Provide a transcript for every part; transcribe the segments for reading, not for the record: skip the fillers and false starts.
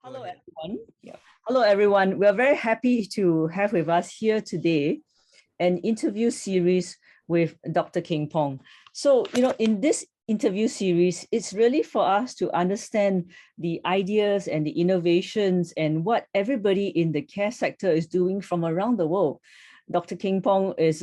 Hello, everyone. Yeah. Hello, everyone. We are very happy to have with us here today an interview series with Dr. Gengpong. So, in this interview series, it's really for us to understand the ideas and the innovations and what everybody in the care sector is doing from around the world. Dr. Gengpong is,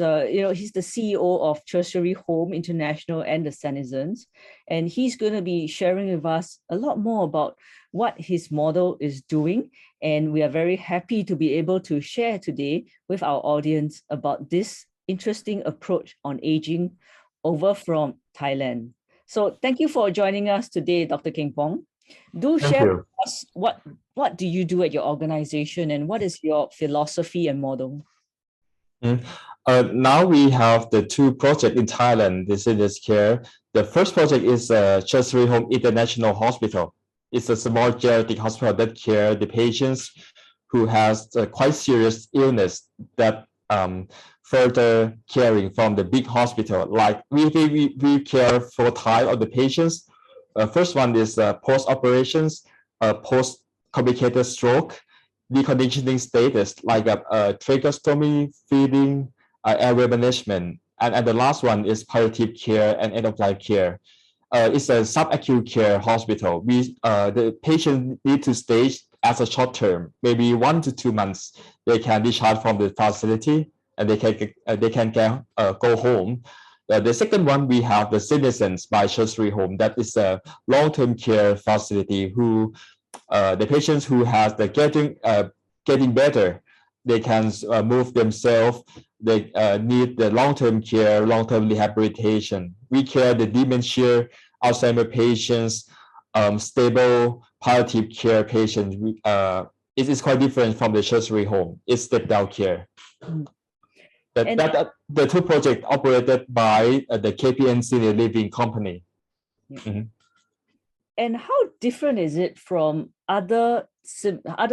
he's the CEO of Chersery Home International and the Senizens, and he's going to be sharing with us a lot more about what his model is doing. And we are very happy to be able to share today with our audience about this interesting approach on aging over from Thailand. So thank you for joining us today, Dr. Gengpong. Do share with us what do you do at your organization and what is your philosophy and model? Now we have the two projects in Thailand, the seniors care. The first project is Chersery Home International Hospital. It's a small geriatric hospital that care the patients who has quite serious illness that further caring from the big hospital. Like we care 4 types of the patients. First one is post-operations, post-complicated stroke, deconditioning status like a tracheostomy, feeding, airway management, and the last one is palliative care and end-of-life care. It's a subacute care hospital. The patient need to stay as a short term, maybe 1 to 2 months. They can discharge from the facility and they can go home. The second one, we have the Senizens by Chersery Home. That is a long-term care facility who the patients who has the getting better, they can move themselves. They need the long-term care, long-term rehabilitation. We care the dementia, Alzheimer patients, stable palliative care patients. It is quite different from the Chersery Home. It's step-down care. The two projects operated by the KPN Senior Living Company. Mm-hmm. And how different is it from other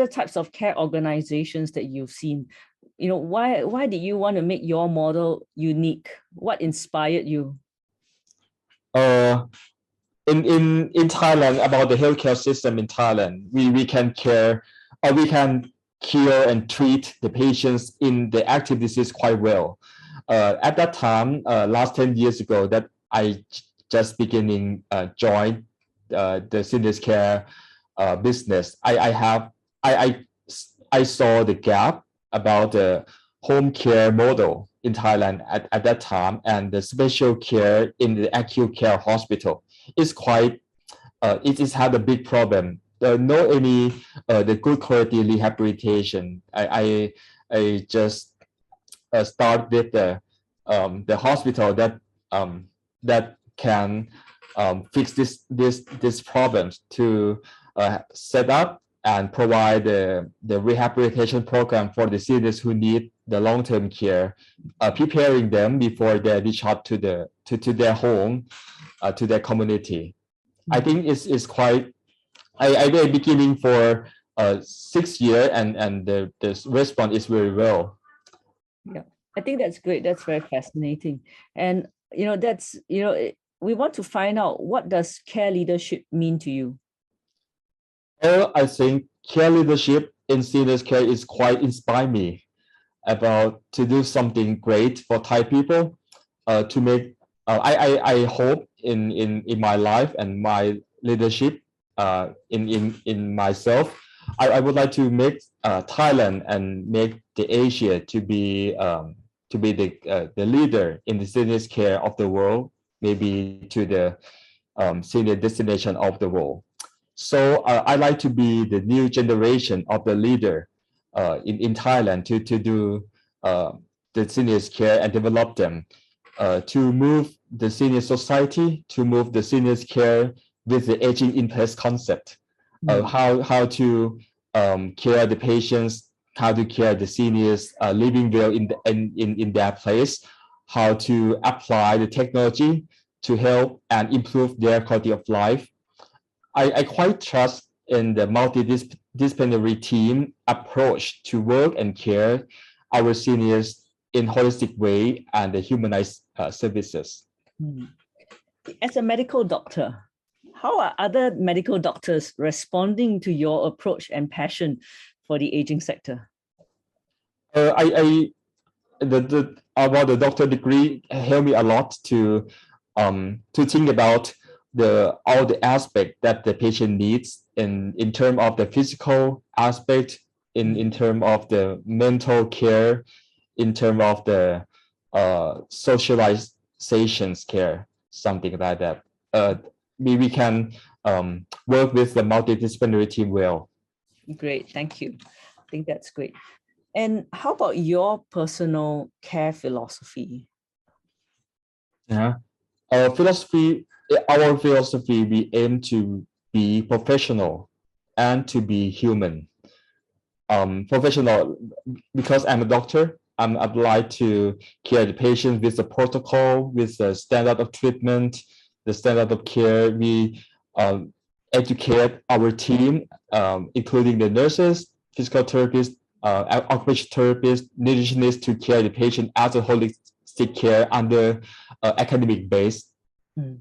types of care organizations that you've seen? Why did you want to make your model unique? What inspired you? In Thailand, about the healthcare system in Thailand, we can care, or we can cure and treat the patients in the active disease quite well. At that time, last 10 years ago, that I just beginning joined the seniors care business. I saw the gap about the home care model in Thailand at that time, and the special care in the acute care hospital is quite it is had a big problem. No any the good quality rehabilitation. I just start with the hospital that can fix these problems to set up and provide the rehabilitation program for the seniors who need the long-term care, preparing them before they discharge to their home, to their community. I think it's quite. I did beginning for 6 years, and the response is very well. Yeah, I think that's great. That's very fascinating, and we want to find out, what does care leadership mean to you? I think care leadership in seniors care is quite inspired me about to do something great for Thai people. To make I hope in my life and my leadership in myself, I would like to make Thailand and make the Asia to be the leader in the seniors care of the world, maybe to the senior destination of the world. So I like to be the new generation of the leader in Thailand to do the seniors care and develop them, to move the senior society, to move the seniors care with the aging in place concept, how to care the patients, how to care the seniors living well in their place, how to apply the technology to help and improve their quality of life. I quite trust in the multidisciplinary team approach to work and care our seniors in holistic way and the humanized services. As a medical doctor, how are other medical doctors responding to your approach and passion for the aging sector? About the doctor degree helped me a lot to think about all the aspect that the patient needs in terms of the physical aspect, in terms of the mental care, in terms of the socializations care, something like that. We can work with the multidisciplinary team well. Great, thank you. I think that's great. And how about your personal care philosophy? Yeah, our philosophy, we aim to be professional and to be human. Professional, because I'm a doctor, I'm obliged to care the patient with the protocol, with the standard of treatment, the standard of care. We educate our team, including the nurses, physical therapists, occupational therapists, nutritionists, to care the patient as a holistic care under academic base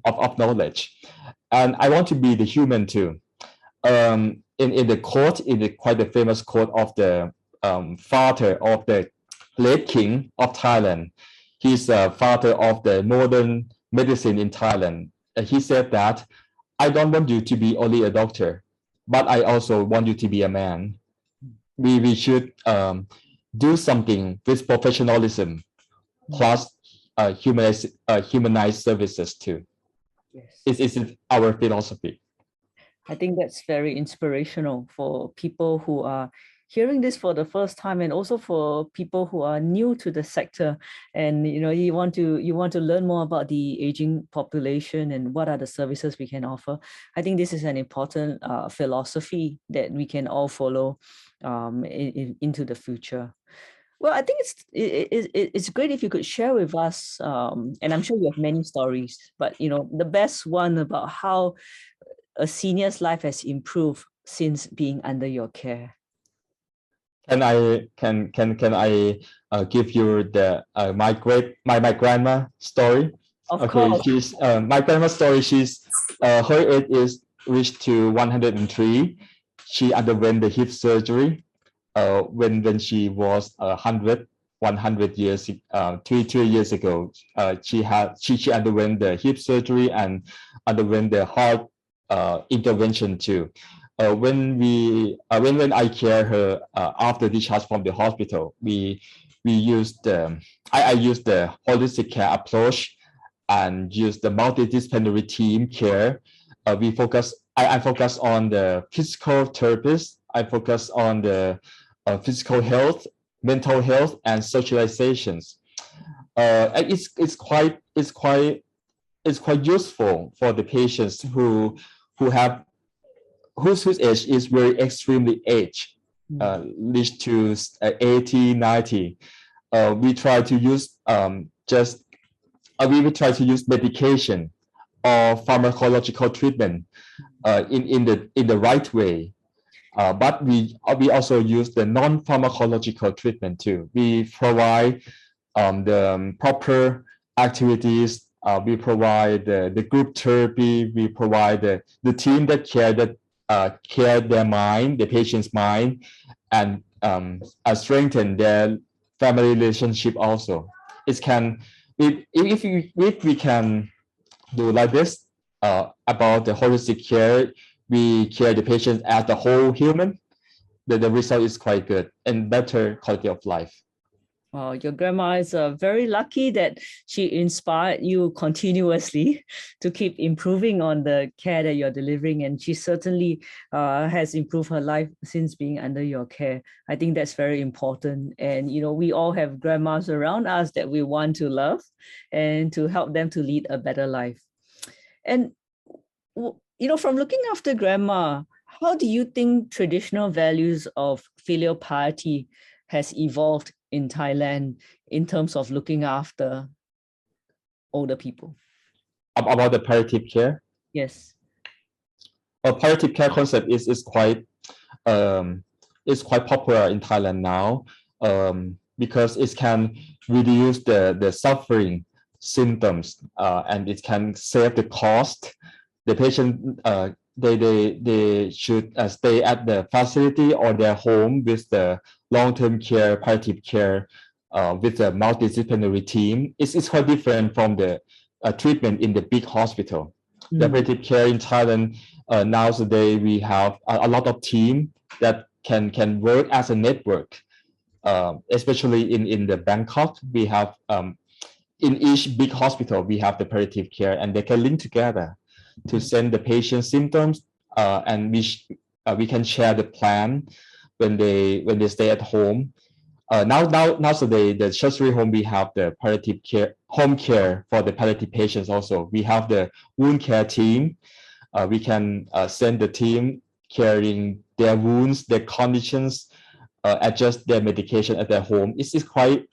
of knowledge. And I want to be the human too. In the quote, quite a famous quote of the father of the late king of Thailand. He's a father of the modern medicine in Thailand. He said that, I don't want you to be only a doctor, but I also want you to be a man. We should do something with professionalism, plus humanized services too. Yes. It's our philosophy. I think that's very inspirational for people who are hearing this for the first time, and also for people who are new to the sector, and you want to learn more about the aging population and what are the services we can offer. I think this is an important philosophy that we can all follow into the future. Well, I think it's great if you could share with us, and I'm sure you have many stories, but the best one about how a senior's life has improved since being under your care. Can I give you the my grandma story? Of course. She's my grandma's story. She's her age is reached to 103. She underwent the hip surgery when she was 100 years 3 years ago. She underwent the hip surgery and underwent the heart intervention too. When I care her after discharge from the hospital, we used I used the holistic care approach and use the multidisciplinary team care. I focus on the physical therapist. I focus on the physical health, mental health, and socializations. It's quite useful for the patients whose age is very extremely aged, reached to 80, 90. We try to use we will try to use medication or pharmacological treatment in the right way. But we also use the non-pharmacological treatment too. We provide the proper activities. We provide the group therapy. We provide the team that care their mind, the patient's mind, and strengthen their family relationship also. If we can do like this about the holistic care, we care the patient as the whole human, the result is quite good and better quality of life. Wow, your grandma is very lucky that she inspired you continuously to keep improving on the care that you're delivering, and she certainly has improved her life since being under your care. I think that's very important, and we all have grandmas around us that we want to love and to help them to lead a better life. And from looking after grandma, how do you think traditional values of filial piety has evolved in Thailand in terms of looking after older people? About the palliative care? Yes. A palliative care concept is quite popular in Thailand now, because it can reduce the suffering symptoms, and it can save the cost, the patient they should stay at the facility or their home with the long-term care, palliative care, with a multidisciplinary team. It's quite different from the treatment in the big hospital. The palliative care in Thailand nowadays we have a lot of team that can work as a network. Especially in the Bangkok, we have in each big hospital we have the palliative care, and they can link together to send the patient symptoms, and we can share the plan when they stay at home. Nowadays, the Chersery home, we have the palliative care, home care for the palliative patients also. We have the wound care team. We can send the team carrying their wounds, their conditions, adjust their medication at their home. It's quite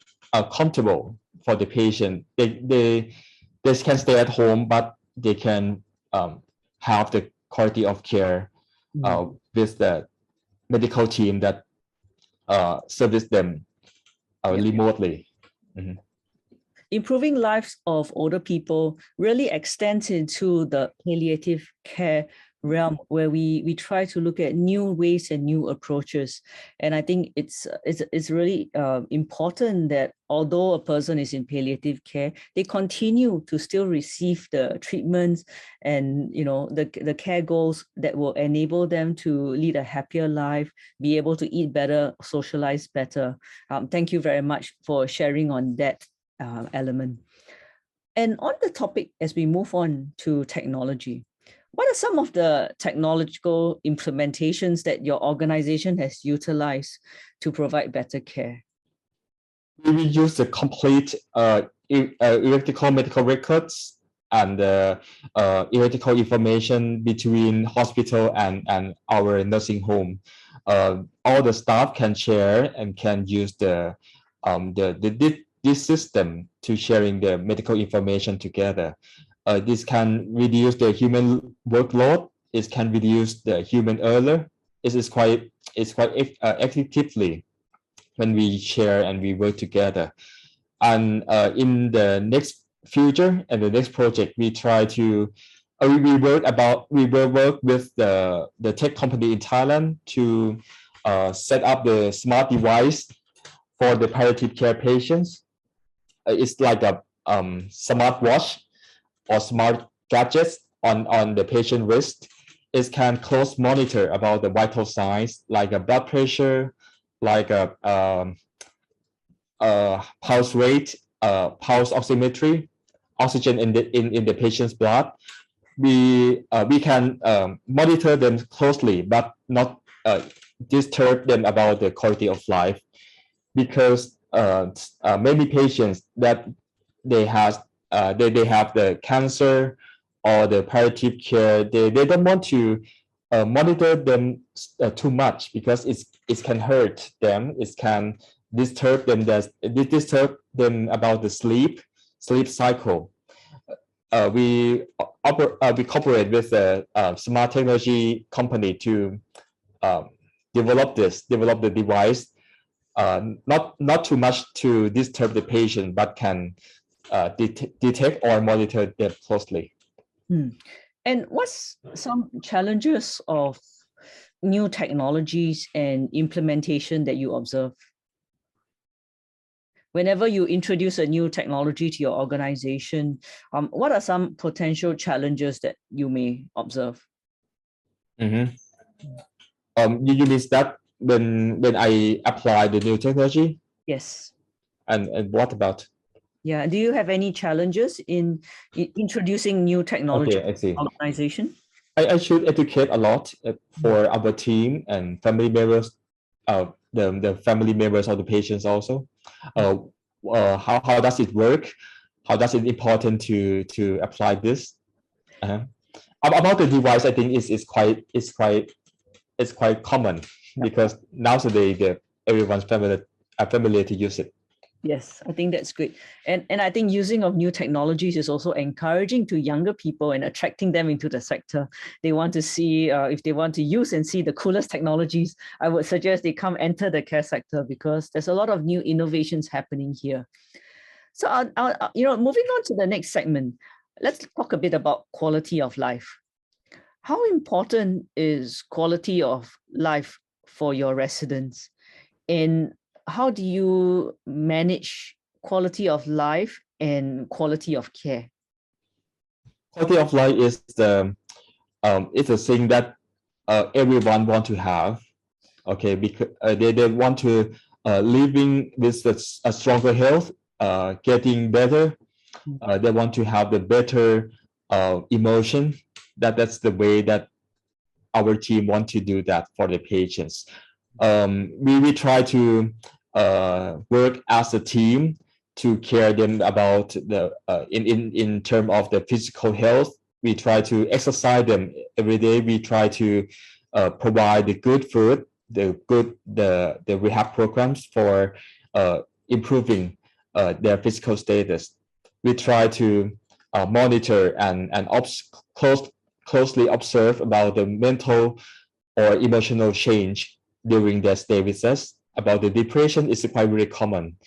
comfortable for the patient. They can stay at home, but they can have the quality of care with the medical team that service them remotely. Improving lives of older people really extends into the palliative care realm, where we try to look at new ways and new approaches. And I think it's really important that although a person is in palliative care, they continue to still receive the treatments and the care goals that will enable them to lead a happier life, be able to eat better, socialize better. Thank you very much for sharing on that element. And on the topic, as we move on to technology, what are some of the technological implementations that your organization has utilized to provide better care? We use the complete electrical medical records and electrical information between hospital and our nursing home. All the staff can share and can use this system to sharing the medical information together. This can reduce the human workload. It can reduce the human error. It's quite effectively when we share and we work together. And in the next future and the next project, we try to we will work with the tech company in Thailand to set up the smart device for the palliative care patients. It's like a smart watch or smart gadgets on the patient wrist. It can close monitor about the vital signs like a blood pressure, like a pulse rate, pulse oximetry, oxygen in the patient's blood. We can monitor them closely, but not disturb them about the quality of life, because many patients that they have the cancer or the palliative care, they don't want to monitor them too much, because it can hurt them. It can disturb them about the sleep cycle. We cooperate with a smart technology company to develop the device, not too much to disturb the patient, but can detect or monitor them closely. And what's some challenges of new technologies and implementation that you observe? Whenever you introduce a new technology to your organization, what are some potential challenges that you may observe? You mean that when I apply the new technology? Yes. And what about? Yeah. Do you have any challenges in introducing new technology I see. to the organization? I should educate a lot for our team and family members, the family members of the patients also. How does it work? How does it important to apply this? About the device, I think it's quite common, because nowadays everyone's familiar to use it. Yes, I think that's great. And I think using of new technologies is also encouraging to younger people and attracting them into the sector. They want to see, if they want to use and see the coolest technologies, I would suggest they come enter the care sector, because there's a lot of new innovations happening here. So, moving on to the next segment, let's talk a bit about quality of life. how important is quality of life for your residents? And how do you manage quality of life and quality of care? Quality of life is it's a thing that everyone want to have. Okay, because they want to living with a stronger health, getting better. They want to have the better emotion. That's the way that our team want to do that for the patients. We try to work as a team to care them about the in term of the physical health. We try to exercise them every day. We try to provide the good food, the rehab programs for improving their physical status. We try to monitor and closely observe about the mental or emotional change during their stay with us. About the depression is quite really common.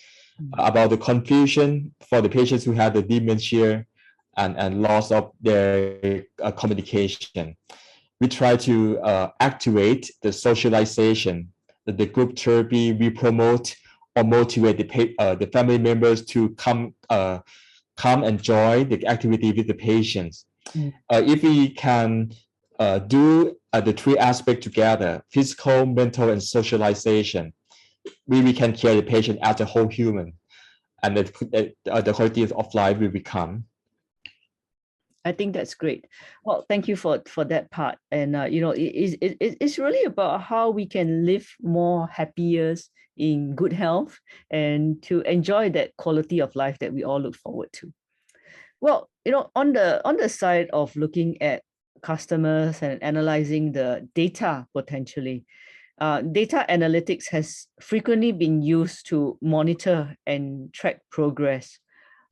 About the confusion for the patients who have the dementia and loss of their communication. We try to activate the socialization, the group therapy. We promote or motivate the family members to come and join the activity with the patients. If we can do the three aspects together, physical, mental, and socialization, we can care the patient as a whole human, and the quality of life will become. I think that's great. Well, thank you for that part. And it's really about how we can live more happy years in good health and to enjoy that quality of life that we all look forward to. Well, on the side of looking at customers and analyzing the data potentially, data analytics has frequently been used to monitor and track progress.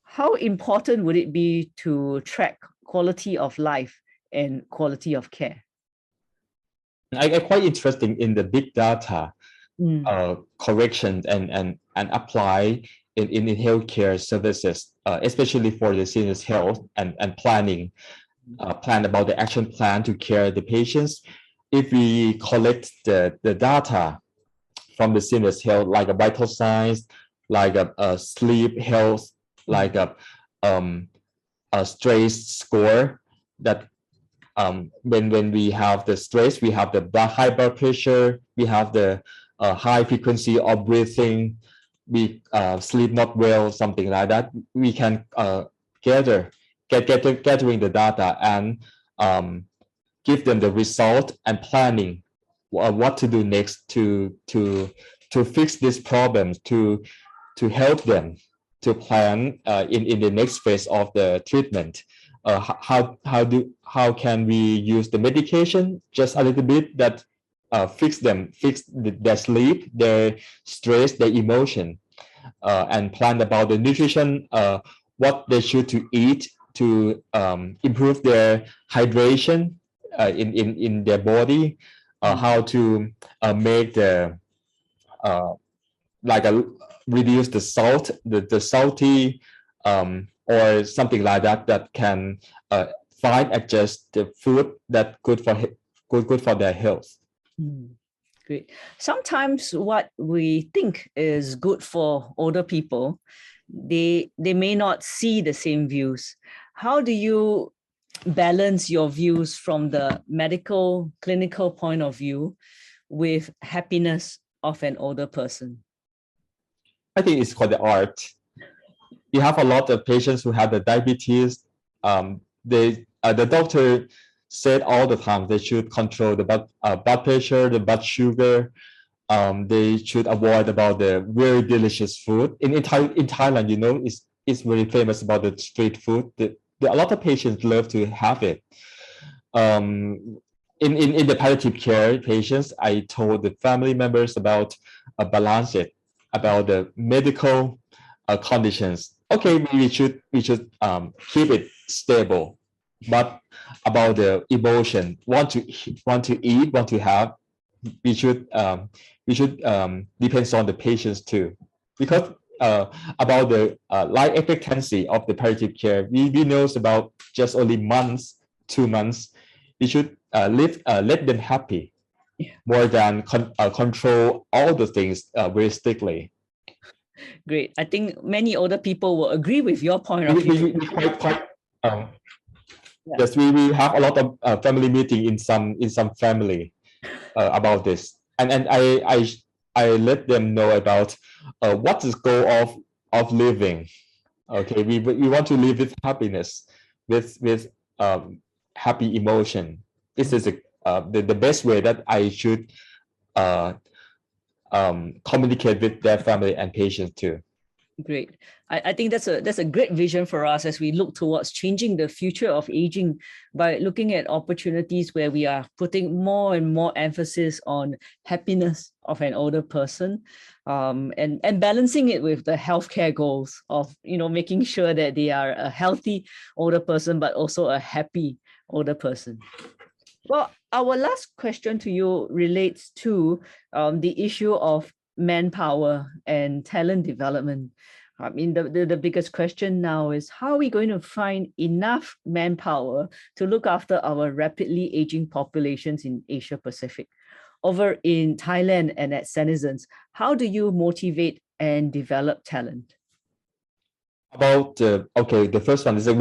How important would it be to track quality of life and quality of care? I quite interesting in the big data correction and apply in healthcare services, especially for the seniors health and planning, plan about the action plan to care the patients. If we collect the data from the seniors health, like a vital signs, like a sleep health, like a stress score, that when we have the stress, we have the high blood pressure, we have the high frequency of breathing, we sleep not well, something like that. We can gathering the data and give them the result and planning what to do next to fix these problems, to help them to plan in the next phase of the treatment. How can we use the medication just a little bit that fix their sleep, their stress, their emotion, and plan about the nutrition, what they should to eat to improve their hydration in their body, how to make the reduce the salt, the salty or something like that can find adjust the food that good for their health. Great. Sometimes what we think is good for older people, they may not see the same views. How do you balance your views from the medical clinical point of view with happiness of an older person? I think it's quite the art. You have a lot of patients who have the diabetes. The doctor said all the time they should control the blood pressure, the blood sugar. They should avoid about the very delicious food. In Thailand, it's very famous about the street food. A lot of patients love to have it. In the palliative care patients, I told the family members about balance it, about the medical conditions. Okay, we should keep it stable, but about the emotion, want to eat, want to have, we should depends on the patients too, because about the life expectancy of the palliative care, we knows about just only months, 2 months. We should let them happy Yeah. more than control all the things very strictly. Great. I think many older people will agree with your point of view. We quite um, Yeah. yes, we have a lot of family meeting in some family about this, and I let them know about what is goal of living. Okay, we want to live with happiness, with happy emotion. This is the best way that I should uh, communicate with their family and patients too. Great. I think that's a great vision for us as we look towards changing the future of aging by looking at opportunities where we are putting more and more emphasis on happiness of an older person, and balancing it with the healthcare goals of making sure that they are a healthy older person, but also a happy older person. Well, our last question to you relates to the issue of manpower and talent development. I mean, the biggest question now is how are we going to find enough manpower to look after our rapidly aging populations in Asia Pacific? Over in Thailand and at Senizens, how do you motivate and develop talent? About the first one is a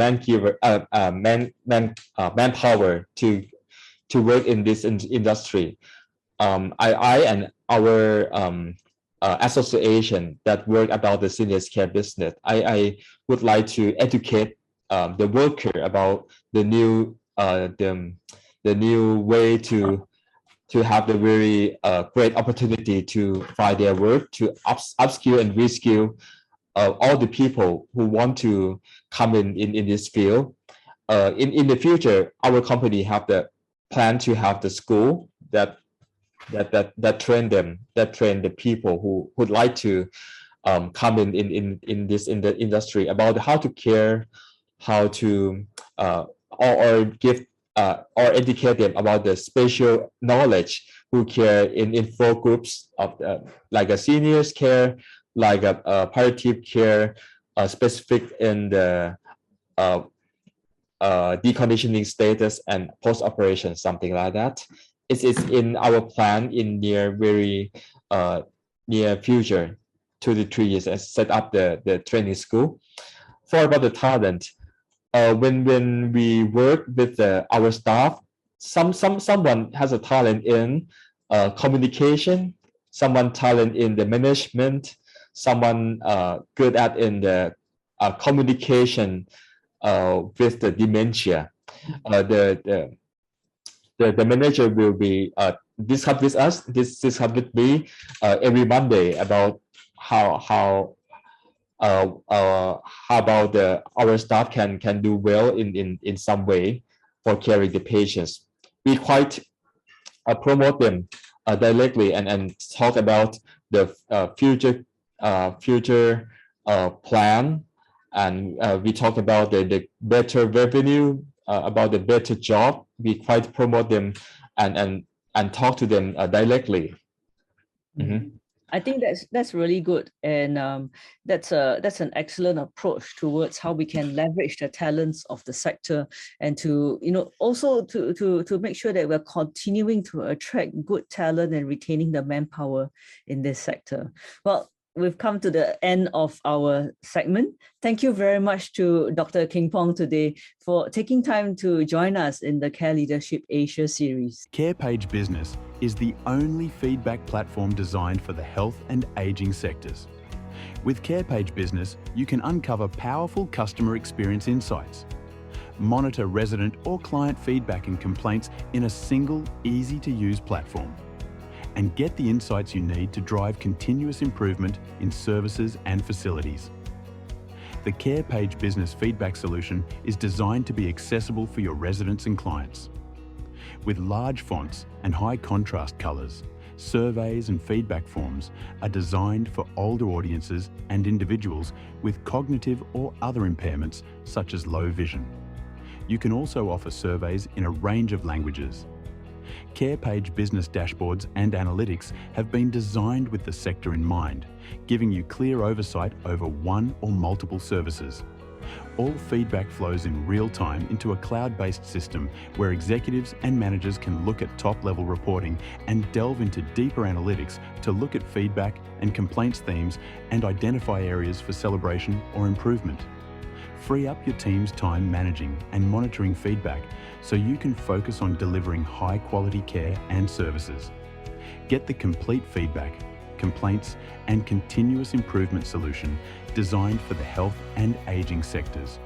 manpower to work in this industry. I and our association that work about the senior care business, I would like to educate the worker about the new way to have the very great opportunity to find their work, to upskill and reskill all the people who want to come in this field. In the future, our company have the plan to have the school that train them, that train the people who would like to come in the industry about how to care, how to or give or educate them about the special knowledge who care in 4 groups of like a seniors care, like a palliative care, specific in the deconditioning status and post-operation, something like that. It's in our plan in very near future, 2 to 3 years, and set up the training school. For about the talent, when we work with our staff, someone has a talent in communication, someone talent in the management, someone good at in the communication with the dementia. The manager will be discuss with us, discuss with me every Monday about how about our staff can do well in some way for caring the patients. We quite promote them directly and talk about the future plan, and we talk about the better revenue, about the better job. We quite promote them and talk to them directly. Mm-hmm. I think that's really good, and that's an excellent approach towards how we can leverage the talents of the sector, and to also to make sure that we're continuing to attract good talent and retaining the manpower in this sector. Well, we've come to the end of our segment. Thank you very much to Dr. Gengpong today for taking time to join us in the Care Leadership Asia series. CarePage Business is the only feedback platform designed for the health and ageing sectors. With CarePage Business, you can uncover powerful customer experience insights, monitor resident or client feedback and complaints in a single, easy-to-use platform, and get the insights you need to drive continuous improvement in services and facilities. The CarePage Business feedback solution is designed to be accessible for your residents and clients. With large fonts and high contrast colours, surveys and feedback forms are designed for older audiences and individuals with cognitive or other impairments such as low vision. You can also offer surveys in a range of languages. CarePage business dashboards and analytics have been designed with the sector in mind, giving you clear oversight over one or multiple services. All feedback flows in real time into a cloud-based system where executives and managers can look at top-level reporting and delve into deeper analytics to look at feedback and complaints themes and identify areas for celebration or improvement. Free up your team's time managing and monitoring feedback so you can focus on delivering high-quality care and services. Get the complete feedback, complaints and continuous improvement solution designed for the health and ageing sectors.